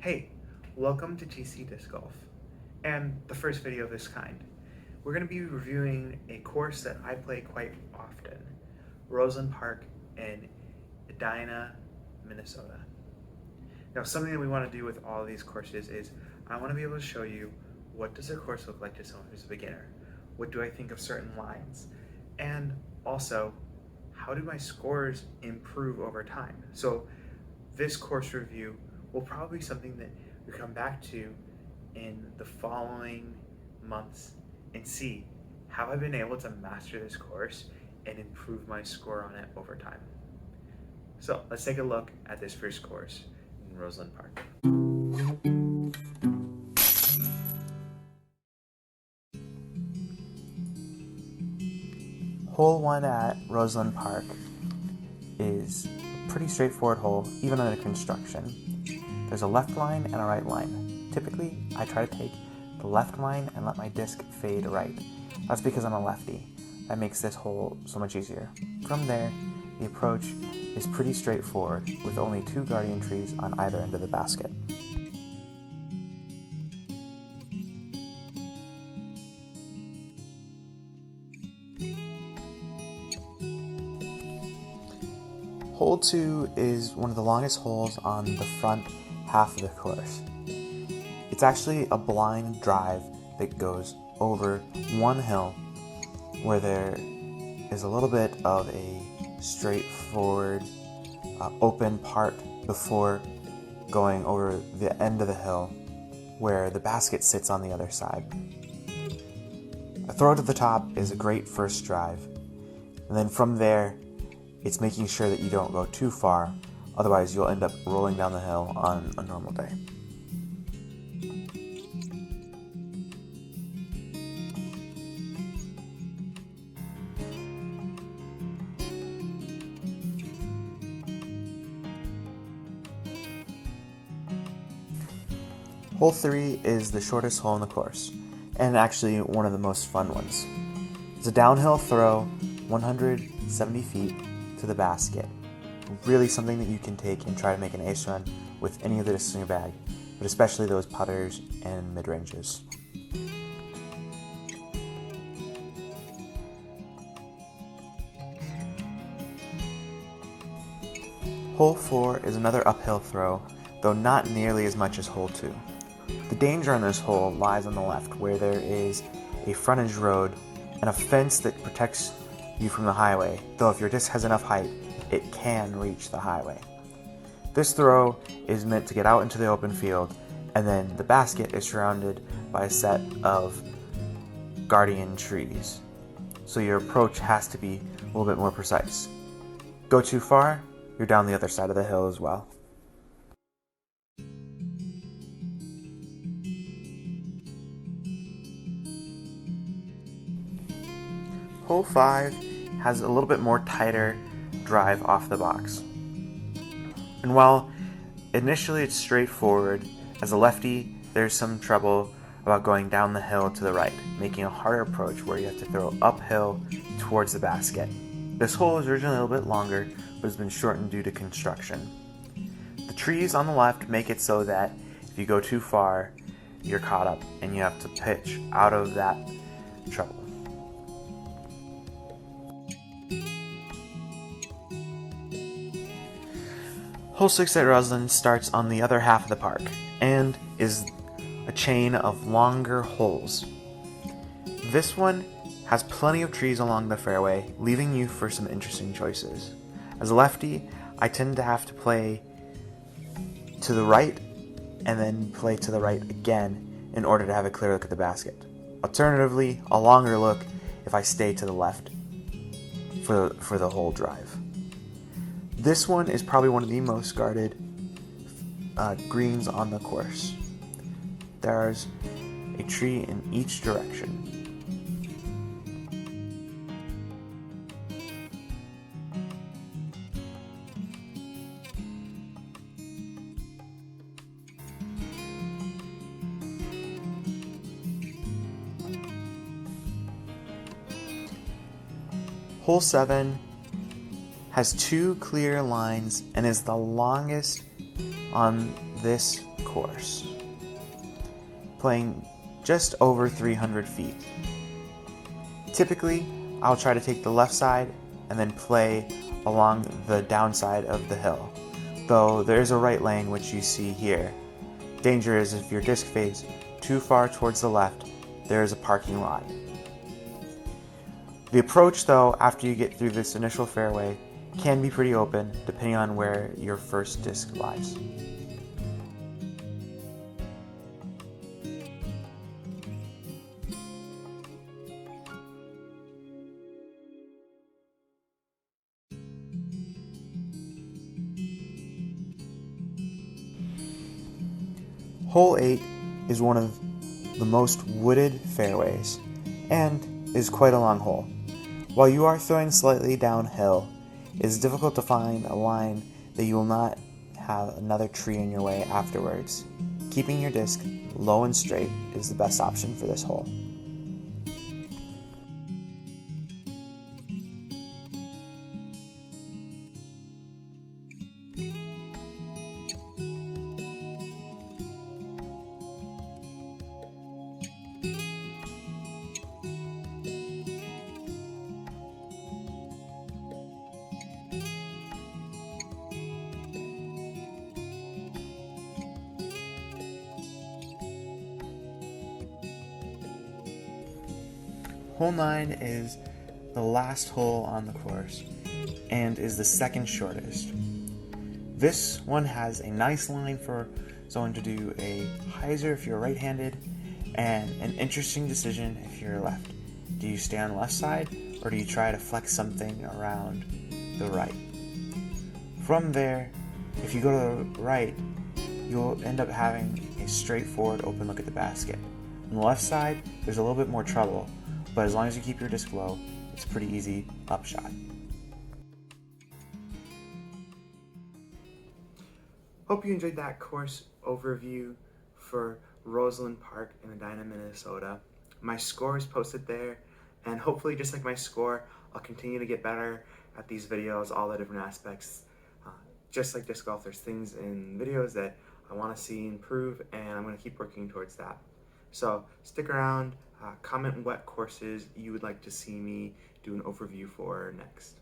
Hey, welcome to TC Disc Golf, and the first video of this kind. We're going to be reviewing a course that I play quite often, Roseland Park in Edina, Minnesota. Now, something that we want to do with all of these courses is I want to be able to show you what does a course look like to someone who's a beginner, what do I think of certain lines, and also how do my scores improve over time. So this course review will probably be something that we come back to in the following months and see, have I been able to master this course and improve my score on it over time? So let's take a look at this first course in Roseland Park. Hole 1 at Roseland Park is a pretty straightforward hole, even under construction. There's a left line and a right line. Typically, I try to take the left line and let my disc fade right. That's because I'm a lefty. That makes this hole so much easier. From there, the approach is pretty straightforward, with only 2 guardian trees on either end of the basket. Hole 2 is one of the longest holes on the front half of the course. It's actually a blind drive that goes over one hill where there is a little bit of a straightforward open part before going over the end of the hill where the basket sits on the other side. A throw to the top is a great first drive, and then from there it's making sure that you don't go too far, otherwise you'll end up rolling down the hill on a normal day. Hole 3 is the shortest hole in the course, and actually one of the most fun ones. It's a downhill throw, 170 feet to the basket. Really something that you can take and try to make an ace run with any of the discs in your bag, but especially those putters and mid-ranges. Hole 4 is another uphill throw, though not nearly as much as hole 2. The danger on this hole lies on the left, where there is a frontage road and a fence that protects you from the highway, though if your disc has enough height, it can reach the highway. This throw is meant to get out into the open field, and then the basket is surrounded by a set of guardian trees. So your approach has to be a little bit more precise. Go too far, you're down the other side of the hill as well. Hole 5 has a little bit more tighter drive off the box. And while initially it's straightforward, as a lefty there's some trouble about going down the hill to the right, making a harder approach where you have to throw uphill towards the basket. This hole is originally a little bit longer, but has been shortened due to construction. The trees on the left make it so that if you go too far, you're caught up and you have to pitch out of that trouble. Hole 6 at Roseland starts on the other half of the park and is a chain of longer holes. This one has plenty of trees along the fairway, leaving you for some interesting choices. As a lefty, I tend to have to play to the right and then play to the right again in order to have a clear look at the basket. Alternatively, a longer look if I stay to the left for the whole drive. This one is probably one of the most guarded greens on the course. There's a tree in each direction. Hole 7 has 2 clear lines and is the longest on this course, playing just over 300 feet. Typically, I'll try to take the left side and then play along the downside of the hill, though there is a right lane which you see here. Danger is if your disc fades too far towards the left, there is a parking lot. The approach, though, after you get through this initial fairway, can be pretty open depending on where your first disc lies. Hole 8 is one of the most wooded fairways and is quite a long hole. While you are throwing slightly downhill, it is difficult to find a line that you will not have another tree in your way afterwards. Keeping your disc low and straight is the best option for this hole. Hole 9 is the last hole on the course and is the second shortest. This one has a nice line for someone to do a hyzer if you're right-handed and an interesting decision if you're left. Do you stay on the left side or do you try to flex something around the right? From there, if you go to the right, you'll end up having a straightforward open look at the basket. On the left side, there's a little bit more trouble, but as long as you keep your disc low, it's a pretty easy upshot. Hope you enjoyed that course overview for Roseland Park in Medina, Minnesota. My score is posted there, and hopefully just like my score, I'll continue to get better at these videos, all the different aspects. Just like disc golf, there's things in videos that I want to see improve, and I'm going to keep working towards that. So stick around, comment what courses you would like to see me do an overview for next.